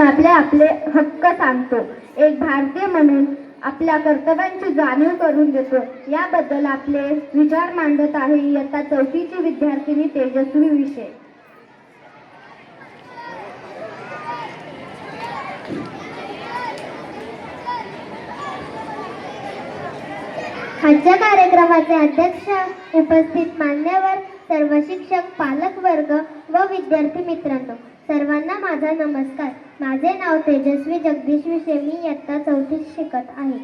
आपले आपले हक्क सांगतो. एक भारतीय म्हणून आपल्या कर्तव्यांची जाणीव करून देतो. याबद्दल आपले विचार मांडत आहे इयत्ता 4ची विद्यार्थिनी तेजस्वी विषय. आजच्या कार्यक्रमाचे अध्यक्ष, उपस्थित मान्यवर, सर्व शिक्षक, पालक वर्ग व विद्यार्थी मित्रांनो, सर्वांना माझा नमस्कार. माझे नाव तेजस्वी जगदीश विषय. मी इयत्ता 4थीत शिकत आहे.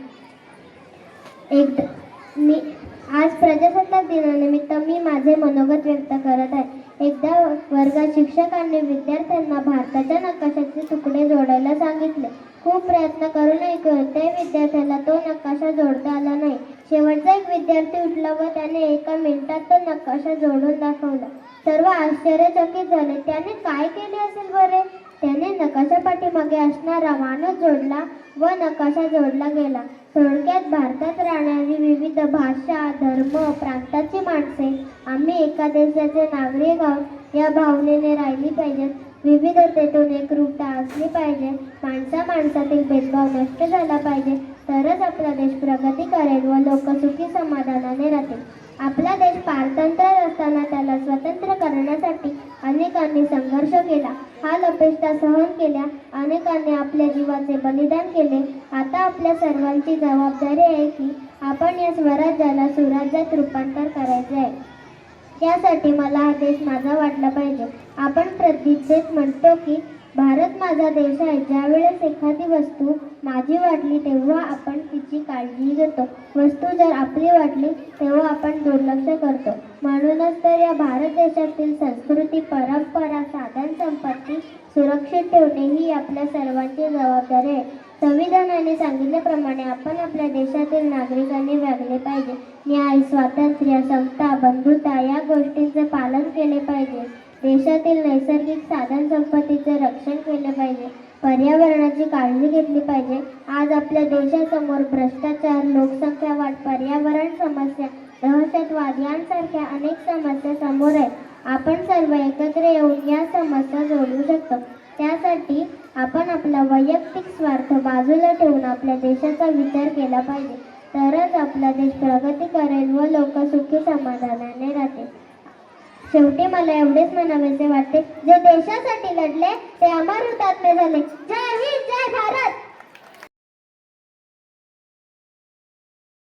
आज प्रजासत्ताक दिनानिमित्त मी माझे मनोगत व्यक्त करत आहे. एकदा वर्गात शिक्षकांनी विद्यार्थ्यांना भारताच्या नकाशाचे तुकडे जोडायला सांगितले. खूप प्रयत्न करूनही कोणत्याही विद्यार्थ्याला तो नकाशा जोडता आला नाही. शेवटचा एक विद्यार्थी उठला व त्याने एका मिनिटात तो नकाशा जोडून दाखवला. सर्व आश्चर्यचकित झाले. त्याने काय केले असेल बरे? त्याने नकाशा पाठीमागे असणारा माणूस जोडला व नकाशा जोडला गेला. थोडक्यात भारतात राहणारी विविध भाषा, धर्म, प्रांताची माणसे आम्ही एका देशाचे नागरिक आहोत या भावनेने राहिली पाहिजेत. विविधतेतून एकरूपता असली पाहिजे. माणसातील भेदभाव नष्ट झाला पाहिजे. तरच आपला देश प्रगती करेल व लोक सुखी समाधानाने राहतील. आपला देश पारतंत्र्य असताना त्याला स्वतंत्र करण्यासाठी अनेकांनी संघर्ष केला, हाल अपेष्टा सहन केल्या, अनेकांनी आपल्या जीवाचे बलिदान केले. आता आपल्या सर्वांची जबाबदारी आहे की आपण या स्वराज्याला सुराज्यात रूपांतर करायचे आहे. यासाठी मला हा देश माझा वाटला पाहिजे. आपण प्रतिज्ञेत म्हणतो की भारत माझा देश आहे. ज्यावेळेस एखादी वस्तू माझी वाटली तेव्हा आपण तिची काळजी घेतो. वस्तू जर आपली वाटली तेव्हा आपण दुर्लक्ष करतो. म्हणूनच तर या भारत देशातील संस्कृती, परंपरा, साधन संपत्ती सुरक्षित ठेवणे ही आपल्या सर्वांची जबाबदारी आहे. संविधानाने सांगितल्याप्रमाणे आपण आपल्या देशातील नागरिकांनी वागले पाहिजे. न्याय, स्वातंत्र्य, समता, बंधुता या गोष्टींचे पालन केले पाहिजे. देशातील नैसर्गिक साधन संपत्तीचे रक्षण केले पाहिजे. पर्यावरणाची काळजी घेतली पाहिजे. आज आपल्या देशासमोर भ्रष्टाचार, लोकसंख्या वाढ, पर्यावरण समस्या, दहशतवाद यांसारख्या अनेक समस्या समोर आहेत. आपण सर्व एकत्र येऊन या समस्या सोडवू शकतो. त्यासाठी आपण आपला वैयक्तिक स्वार्थ बाजूला ठेवून आपल्या देशाचा विचार केला पाहिजे. तरच आपला देश प्रगती करेल व लोक सुखी समाधानाने राहतील. शेवटी मला एवढेच म्हणावेसे वाटते, जे देशासाठी लढले ते अमर हुतात्मे झाले. जय हिंद, जय भारत.